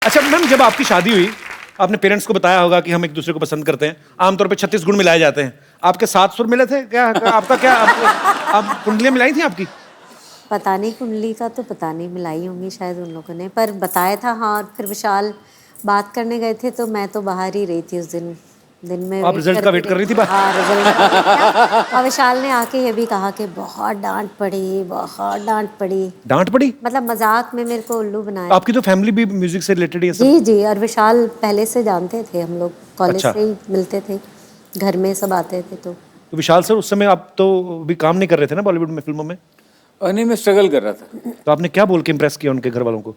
अच्छा मैम, जब आपकी शादी हुई आपने पेरेंट्स को बताया होगा कि हम एक दूसरे को पसंद करते हैं, आमतौर पे 36 गुण मिलाए जाते हैं, आपके 7 सुर मिले थे क्या? आपका क्या आप कुंडलियां मिलाई थी आपकी? पता नहीं, कुंडली का तो पता नहीं, मिलाई होंगी शायद उन लोगों ने, पर बताया था हाँ। और फिर विशाल बात करने गए थे तो मैं तो बाहर ही रही थी उस दिन में आप रिजल्ट का वेट कर रही थी बात? हाँ, रिजल्ट का वेट किया। और विशाल ने आके ये भी कहा कि बहुत डांट पड़ी, बहुत डांट पड़ी। डांट पड़ी? मतलब मजाक में मेरे को उल्लू बनाया। आपकी तो फैमिली भी म्यूजिक से रिलेटेड है सब। जी जी, और विशाल पहले से जानते थे, हम लोग कॉलेज अच्छा। से ही मिलते थे, घर में सब आते थे। तो विशाल सर उस समय आप तो भी काम नहीं कर रहे थे ना बॉलीवुड में, फिल्मों में? नहीं, मैं स्ट्रगल कर रहा था। तो आपने क्या बोल के इम्प्रेस किया उनके घर वालों को?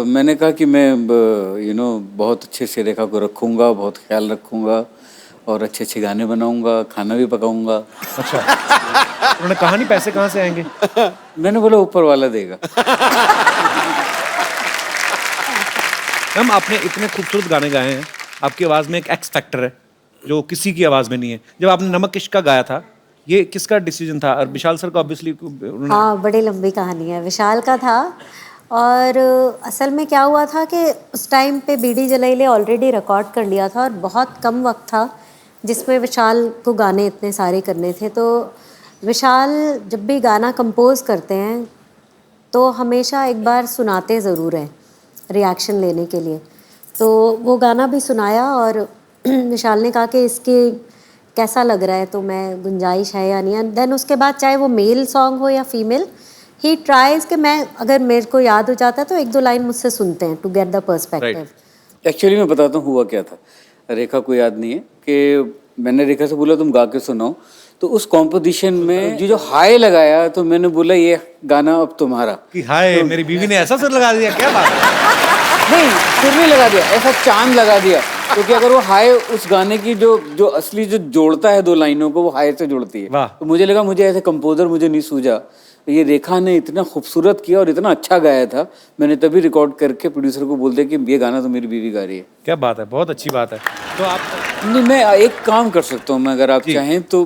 मैंने कहा कि मैं बहुत अच्छे से रेखा को रखूँगा, बहुत ख्याल रखूँगा और अच्छे अच्छे गाने बनाऊँगा, खाना भी पकाऊँगा। अच्छा। उन्होंने कहा नहीं पैसे कहाँ से आएंगे? मैंने बोला ऊपर वाला देगा। मैम आपने इतने खूबसूरत गाने गाए हैं, आपकी आवाज़ में एक एक्स फैक्टर है जो किसी की आवाज़ में नहीं है। जब आपने नमक इश्क का गाया था, ये किसका डिसीजन था? और विशाल सर का ऑब्वियसली हाँ, बड़ी लंबी कहानी है, विशाल का था। और असल में क्या हुआ था कि उस टाइम पे बीडी जलाइले ऑलरेडी रिकॉर्ड कर लिया था और बहुत कम वक्त था जिसमें विशाल को गाने इतने सारे करने थे। तो विशाल जब भी गाना कंपोज करते हैं तो हमेशा एक बार सुनाते ज़रूर हैं रिएक्शन लेने के लिए। तो वो गाना भी सुनाया और विशाल ने कहा कि इसके कैसा लग रहा है, तो मैं गुंजाइश है या नहीं। एंड देन उसके बाद चाहे वो मेल सॉन्ग हो या फीमेल, ही ट्राइज कि मैं अगर मेरे को याद हो जाता है तो एक दो लाइन मुझसे सुनते हैं to get the perspective. Actually मैं बताता हूँ हुआ क्या था। रेखा को याद नहीं है कि मैंने रेखा से बोला तुम गा के सुनाओ, तो उस कॉम्पोजिशन में जो हाय लगाया तो मैंने बोला ये गाना अब तुम्हारा। कि हाय मेरी बीवी ने ऐसा सर लगा दिया, क्या बात है? नहीं, फिर नहीं लगा दिया, ऐसा चांद लगा दिया। क्योंकि अगर वो हाय उस गाने की जो असली जो जोड़ता है दो लाइनों को, वो हाय से जोड़ती है। वाह। तो मुझे लगा मुझे ऐसे कंपोजर मुझे नहीं सूझा, तो ये रेखा ने इतना खूबसूरत किया और इतना अच्छा गाया था, मैंने तभी रिकॉर्ड करके प्रोड्यूसर को बोल दिया कि ये गाना तो मेरी बीवी गा रही है। क्या बात है, बहुत अच्छी बात है। तो आप नहीं, मैं एक काम कर सकता हूँ, मैं अगर आप चाहें तो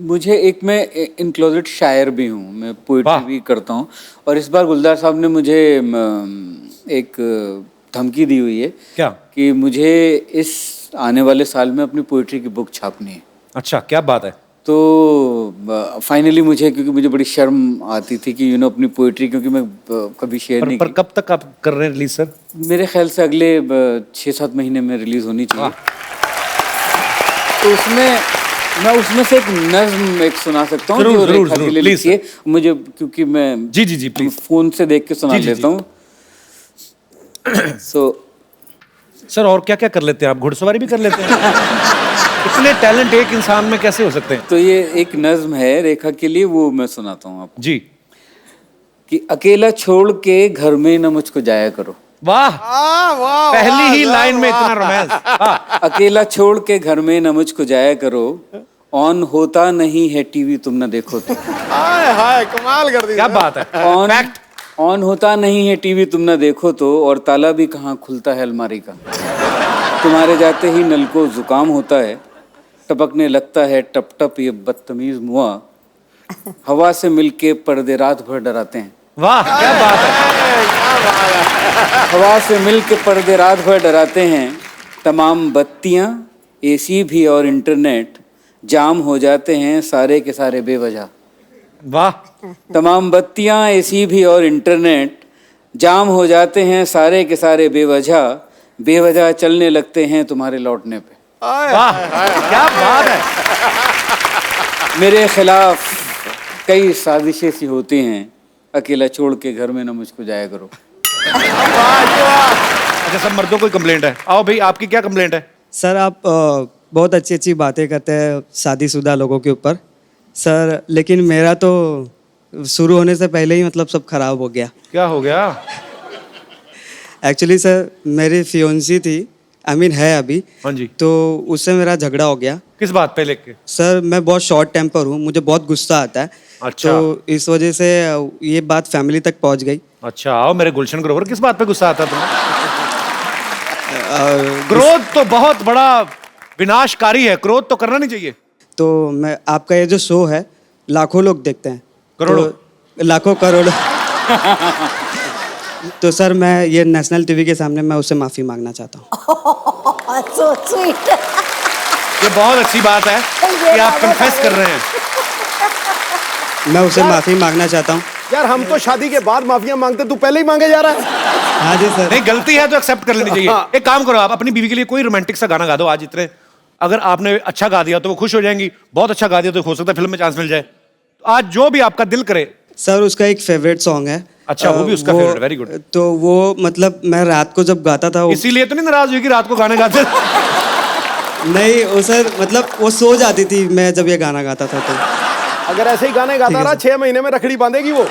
मुझे एक मैं इन क्लोजेट शायर भी हूँ, मैं पोइट्री भी करता हूँ। और इस बार गुलजार साहब ने मुझे एक धमकी दी हुई है। क्या? कि मुझे इस आने वाले साल में अपनी पोइट्री की बुक छापनी है। अच्छा, क्या बात है। तो फाइनली मुझे, क्योंकि मुझे बड़ी शर्म आती थी कि अपनी पोइट्री, क्योंकि मैं कभी शेयर नहीं पर कब तक आप कर रहे हैं रिलीज सर? मेरे ख्याल से अगले 6-7 महीने में रिलीज होनी चाहिए। तो मैं उसमें से एक नज्म एक सुना सकता हूँ जो रेखा के लिए लिखी है मुझे, क्योंकि मैं जी प्लीज फोन से देख के सुना लेता हूँ। सर और क्या क्या कर लेते हैं आप? घुड़सवारी भी कर लेते हैं? इतने टैलेंट एक इंसान में कैसे हो सकते हैं? तो ये एक नज्म है रेखा के लिए, वो मैं सुनाता हूँ आपको। जी। कि अकेला छोड़ के घर में न मुझको जाया करो। वाह, पहली ही लाइन में इतना रोमांस। अकेला छोड़ के घर में न मुझको जाया करो, ऑन होता नहीं है टीवी तुम न देखो तो। हाय कमाल कर दिया। क्या बात है। ऑन होता नहीं है टीवी तुम न देखो तो, और ताला भी कहाँ खुलता है अलमारी का। तुम्हारे जाते ही नल को जुकाम होता है, टपकने लगता है टप टप ये बदतमीज मुआ, हवा से मिलके पर्दे रात भर डराते हैं। वाह, क्या बात है। हवा से मिलके पर्दे रात भर डराते हैं, तमाम बत्तियां एसी भी और इंटरनेट जाम हो जाते हैं सारे के सारे बेवजह। वाह। तमाम बत्तियां एसी भी और इंटरनेट जाम हो जाते हैं सारे के सारे बेवजह चलने लगते हैं तुम्हारे लौटने पे। वाह, क्या बात है। मेरे खिलाफ कई साजिशें सी होती हैं, अकेला छोड़ के घर में ना मुझको जाया करो। अच्छा, सब मर्दों को कंप्लेंट है। आओ भाई, आपकी क्या कंप्लेंट है? सर आप बहुत अच्छी अच्छी बातें करते हैं शादीशुदा लोगों के ऊपर सर, लेकिन मेरा तो शुरू होने से पहले ही मतलब सब खराब हो गया। क्या हो गया? एक्चुअली सर मेरी फियोन्सी थी, है अभी। हाँ जी। तो उससे मेरा झगड़ा हो गया। किस बात पे लेके? सर मैं बहुत शॉर्ट टेम्पर हूँ, मुझे बहुत गुस्सा आता है। अच्छा। तो इस वजह से ये बात फैमिली तक पहुँच गई। अच्छा, आओ मेरे गुलशन ग्रोवर, किस बात पे गुस्सा आता तुम्हें? क्रोध तो बहुत बड़ा विनाशकारी है, क्रोध तो करना नहीं चाहिए। तो मैं आपका ये जो शो है लाखों लोग देखते हैं, करोड़ों? तो लाखों करोड़ों तो सर मैं ये नेशनल टीवी के सामने मैं उससे माफ़ी मांगना चाहता हूँ। So sweet. ये बहुत अच्छी बात है कि आप कन्फेस कर रहे हैं। मैं उसे माफ़ी मांगना चाहता हूँ। यार हम तो शादी के बाद माफिया मांगते, तू पहले ही मांगे जा रहा है। हाँ जी सर। नहीं, गलती है तो एक्सेप्ट कर लेनी चाहिए। एक काम करो, आप अपनी बीवी के लिए कोई रोमांटिक सा गाना गा दो आज। इतने अगर आपने अच्छा गा दिया तो वो खुश हो जाएंगी, बहुत अच्छा गा दिया तो हो सकता है फिल्म में चांस मिल जाए। तो आज जो भी आपका दिल करे। सर उसका एक फेवरेट सॉन्ग है। अच्छा, वो भी उसका favorite, very good। तो वो मतलब मैं रात को जब गाता था इसीलिए तो नहीं नाराज हुई कि रात को गाने गाते? नहीं वो सर मतलब वो सो जाती थी मैं जब ये गाना गाता था। तो अगर ऐसे ही गाने गाता रहा 6 महीने में रखड़ी बांधेगी वो।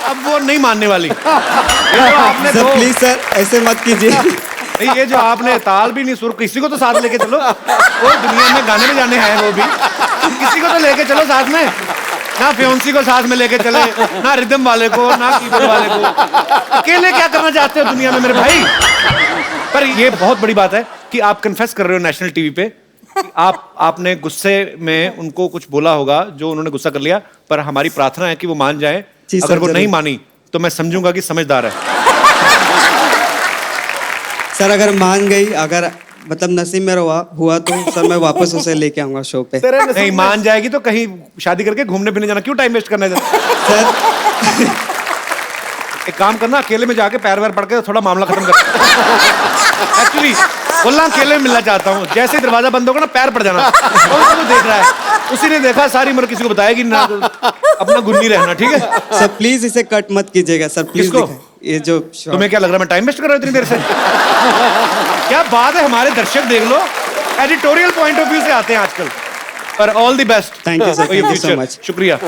अब वो नहीं मानने वाली। ये जो आपने सर दो, प्लीज सर ऐसे मत कीजिए। नहीं, ये जो आपने ताल भी नहीं, सुर, किसी को तो साथ लेके चलो। वो दुनिया में गाने में जाने हैं वो भी, किसी को तो लेके चलो साथ में। ना फ्योंसी को साथ में लेके चले, ना रिदम वाले को, ना कीबोर्ड वाले को। अकेले क्या करना चाहते हो दुनिया में मेरे भाई? पर ये बहुत बड़ी बात है कि आप कन्फेस कर रहे हो नेशनल टीवी पे कि आपने गुस्से में उनको कुछ बोला होगा जो उन्होंने गुस्सा कर लिया। पर हमारी प्रार्थना है कि वो मान जाए। जी सर, अगर वो जरूर। नहीं मानी तो मैं समझूंगा कि समझदार है। सर अगर मान गई, अगर मतलब नसीब में हुआ तो सर मैं वापस उसे लेके आऊंगा शो पे। तेरे नसीब नहीं में- मान जाएगी तो कहीं शादी करके घूमने फिरने जाना, क्यों टाइम वेस्ट करना है? सर एक काम करना, अकेले में जाके पैर वैर पड़ के थोड़ा मामला खत्म कर। एक्चुअली बोलना अकेले में मिलना चाहता हूँ। जैसे ही दरवाजा बंद होगा ना, पैर पड़ जाना। वो देख रहा है, उसी ने देखा, सारी उम्र किसी को बताएगी ना, अपना गुन्नी रहना, ठीक है? सर प्लीज इसे कट मत कीजिएगा सर, प्लीज। किसको? ये जो तुम्हें क्या लग रहा है मैं टाइम वेस्ट कर रहा हूँ इतनी देर से? क्या बात है, हमारे दर्शक देख लो, एडिटोरियल पॉइंट ऑफ व्यू से आते हैं आजकल। पर all the best. Thank you, sir. Thank you so much. शुक्रिया।